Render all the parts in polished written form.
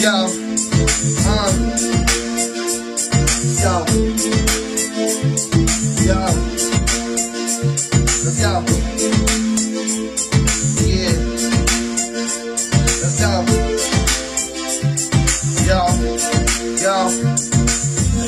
Yo. Let's go. Yeah. Let's go. Yo.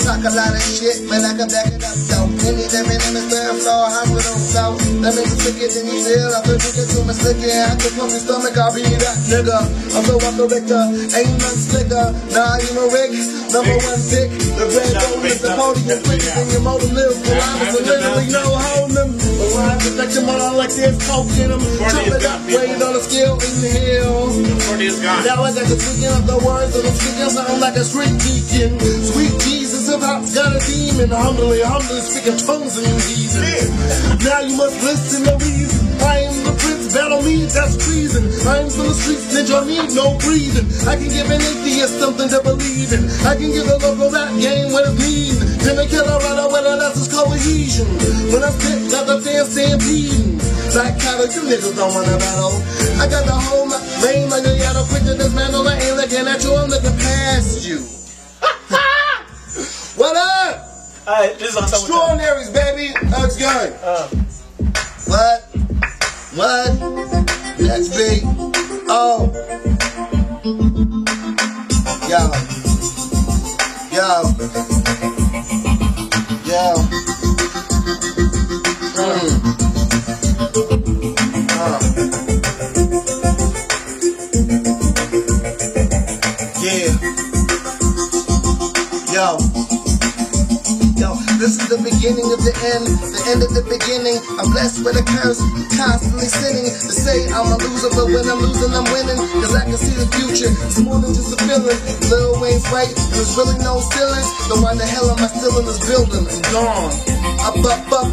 Talk a lot of shit, but I can back it up, though. Any them in the third floor, hospital, so that makes it sicker than you feel. I could get too much liquor, I could pump your stomach, I'll be that nigga. I'm so off the Victor, ain't nothing slicker. Nah, you know Rick, number one pick. The red gold is the podium, quicker than your motor live. The rhymes are literally no holding them. The rhymes affect them all like this, coke in them. Chop it up, weight on the scale in the hill. Now I got the tweaking of the words, and I'm speaking something like a street deacon. Sweet Jesus, if I've got a demon, humbly speaking tongues in Jesus. Now you must listen to reason. I am the prince, battle me, that's treason. I am from the streets, ninja need no breathing. I can give an atheist something to believe in. I can give a local rap game what it means. Then a killer right away, that's his cohesion. When I spit, got the fans stampeding. Like how you niggas don't wanna battle. I got the whole rain like a yellow quick to dismantle. I ain't looking at you, I'm looking past you. What up? Alright, this is Extraordinaries, baby. Let's go. What? Next beat. Oh. Yo. This is the beginning of the end of the beginning. I'm blessed with a curse, constantly sinning. To say I'm a loser, but when I'm losing, I'm winning. Cause I can see the future, it's more than just a feeling. Lil Wayne's right, there's really no ceilings. So why the hell am I still in this building? I'm gone. Up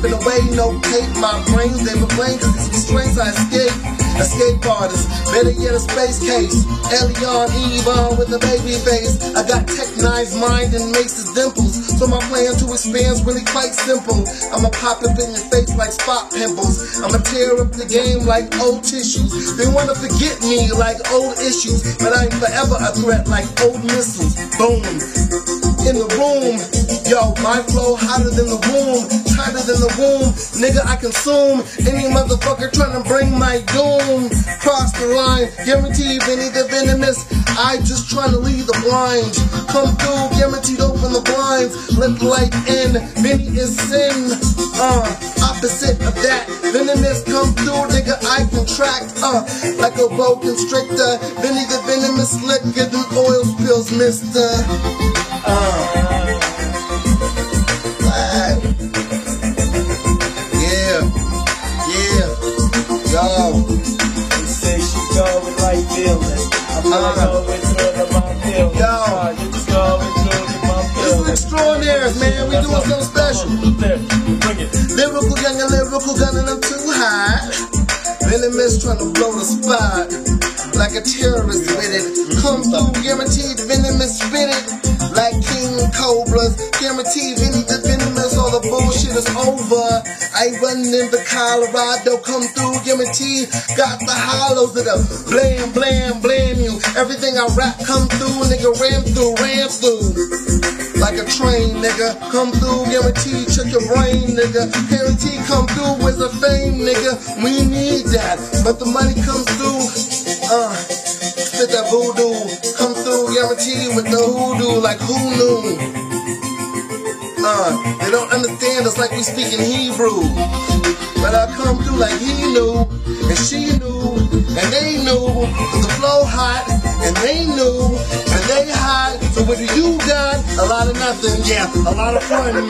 and away, no tape. My brains, they were playing cause these restraints I escape artist, better yet a space case. Elion Eve with a baby face. I got Tech Nine's mind and Mace's dimples. So my plan to expand's really quite simple. I'ma pop up in your face like spot pimples. I'ma tear up the game like old tissues. They wanna forget me like old issues, but I'm forever a threat like old missiles. Boom. In the room, yo, my flow hotter than the womb, tighter than the womb. Nigga, I consume any motherfucker trying to bring my doom. Cross the line, guaranteed Vinny the venomous. I just trying to lead the blind. Come through, guaranteed open the blinds. Let the light in, Vinny is sin. Opposite of that, venomous come through, nigga, I contract. Like a boa constrictor. Vinny the venomous slicker than oil spills, mister. Yo. You say she's going right feeling. I'm gonna go into my feeling. Yo. You just go into my feeling. This is Extraordinaires, man. We doing something special. Bring it. Lyrical young and lyrical gun and I'm too high. Venomous trying to blow the spot. Like a terrorist with it. Come through, guaranteed venomous spit it. Like King Cobras, guaranteed Vinny the venomous, all the bullshit is over. I run into Colorado, come through, guaranteed. Got the hollows that are blam you. Everything I rap come through, nigga, ram through. Like a train, nigga, come through, guaranteed, check your brain, nigga. Guaranteed come through with the fame, nigga. We need that, but the money comes through. Spit that voodoo, come through, guaranteed with the hoodoo, like who knew? They don't understand us like we speak in Hebrew. But I come through like he knew, and she knew, and they knew. The flow hot, and they knew, and they hot. So what do you got? A lot of nothing, yeah, a lot of fun.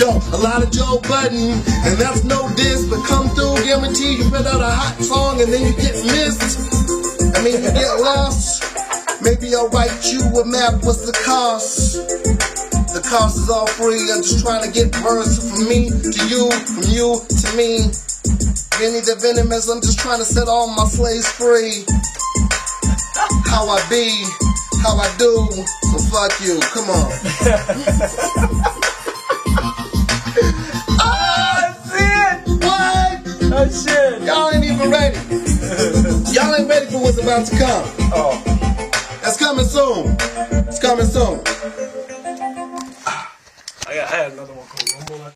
Yo, a lot of Joe Budden, and that's no diss, but come through, guarantee you put out a hot song and then you get missed. I mean, you get lost. Maybe I'll write you a map, what's the cost? The cost is all free, I'm just trying to get words from me to you, from you to me. Vinny the venomous, I'm just trying to set all my slaves free. How I be, how I do, so fuck you, come on. Oh shit! What? Oh shit! Y'all ain't even ready. Y'all ain't ready for what's about to come. Oh. That's coming. coming soon. It's coming soon. I had another one called Rumble.